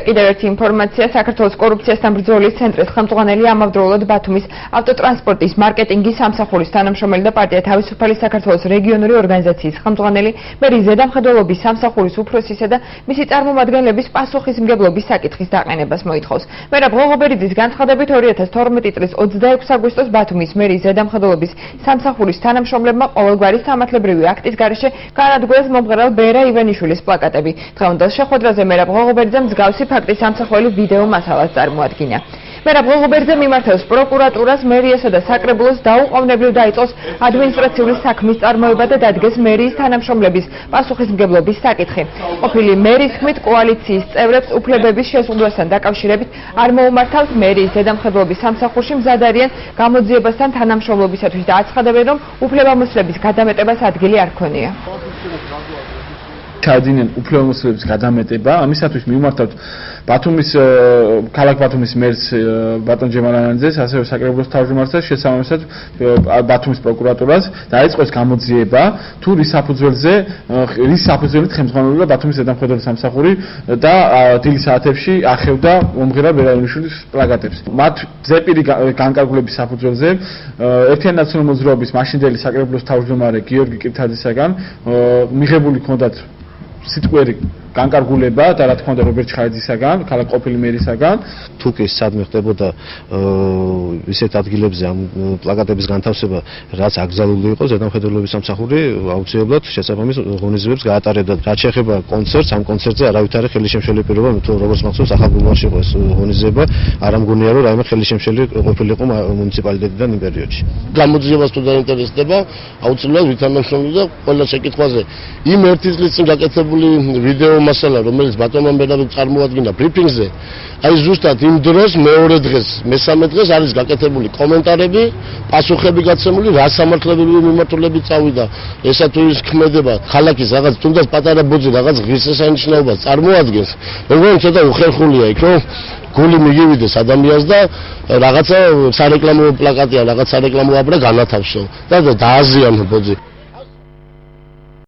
კიდევ ერთი ინფორმაცია, საქართველოს კორუფციასთან ბრძოლის ცენტრის ხელმძღვანელი ამავდროულად ბათუმის ავტოტრანსპორტის მარკეტინგის სამსახურის თანამშრომელი და პარტია თავისუფალი საქართველოს რეგიონული ორგანიზაციის ხელმძღვანელი, მერის ზედამხედველობის სამსახურის უფროსისა და მისი წარმომადგენლების პასუხისმგებლობის საკითხის დაყენებას მოითხოვს. მერაბ ღოღობერიძის განცხადებით 2012 წლის 26 აგვისტოს ბათუმის მერის ზედამხედველობის სამსახურის თანამშრომლებმა ყოველგვარი სამართლებრივი აქტის გარეშე განადგურეს მომღერალ ბერა ივანიშვილის პლაკატები. დღევანდელ შეხვედრაზე მერაბ ღოღობერიძემ მსგავსი ფაქტის სამსახველი ვიდეო მასალას წარმოადგინა. მერაბ ღოღობერიძე მიმართავს პროკურატურას, მერიასა და საკრებულოს დაუყოვნებლივ დაიწყოს ადმინისტრაციული საქმის წარმოება და დადგეს მერიის თანამშრომლების პასუხისმგებლობის საკითხი. ყოფილი მერის თქმით, კოალიციის წევრებს უფლებების შეზღუდვასთან დაკავშირებით არ მოუმართავთ. მერიის ზედამხედველობის სამსახურში მზად არიან გამოძიებასთან თანამშრომლობისათვის და აცხადებენ, რომ უფლებამოსილების გადამეტებას ადგილი არ ქონია. ჩაძინენ უფლებამოსილების გადამეტება, ამისათვის მიმართავთ ქალაქ ბათუმის მერს ბატონ ჯემალანაძეს, ასევე საკრებულოს თავმჯდომარეს და შესაბამისად ბათუმის პროკურატურას დაიწყოს გამოძიება, თუ რის საფუძველით ხელმძღვანელობდა ბათუმის ზედამხედველობის სამსახური და დილის საათებში ახევდა მომღერალ ბერა ივანიშვილის პლაკატებს. მათ ზეპირი განკარგულების საფუძველზე ერთიანი ნაციონალური მოძრაობის მაშინდელი საკრებულოს თავმჯდომარე გიორგი კირთაძისაგან მიღებული ჰქონდათ სიტყვიერი განკარგულება და რა თქმა უნდა რობერტ ჩხაიძისაგან, ქალაქ ყოფილი მერისაგან. თუ კი სადმე ხდებოდა ისეთ ადგილებზე ამ პლაკატების განთავსება, რაც აკრძალული იყო, ზედამხედველობის სამსახური აუცილებლად შესაბამის ღონისძიებებს გაატარებდა. რაც შეეხება კონცერტს, ამ კონცერტზე არავითარი ხელისშემშელი პირობა, თუ როგორც მახსოვს, ახალგაზრდობაში იყო ეს ღონისძიება, არ ამგონია რომ რაიმე ხელისშემშელი ყოფილიყო მუნიციპალიტეტიდან იმ პერიოდში. გამოძიებას თუ დაინტერესდება, აუცილებლად ვითანამშრომლობ და ყველა შეკითხვაზე იმ ერთი წლის წინ გაკეთებული ვიდეო მასალა, რომელიც ბატონმა მერაბი წარმოადგინა ბრიფინგზე, აი ზუსტად იმ დროს მეორე დღეს, მესამე დღეს არის გაკეთებული კომენტარები, პასუხები გაცემული, რა სამართლებრივი მიმართულებით წავიდა, ესა თუ ის ქმედება ქალაქის რაღაც თუნდაც პატარა ბოძი რაღაც ღირსშესანიშნაობას წარმოადგენს. მე მგონი ცოტა უხერხულია იქ, რომ გული მიგივიდეს ადამიანს და რაღაცა სარეკლამო პლაკატია, რაღაც სარეკლამო აბრა განათავსო და დააზიანო ბოძი.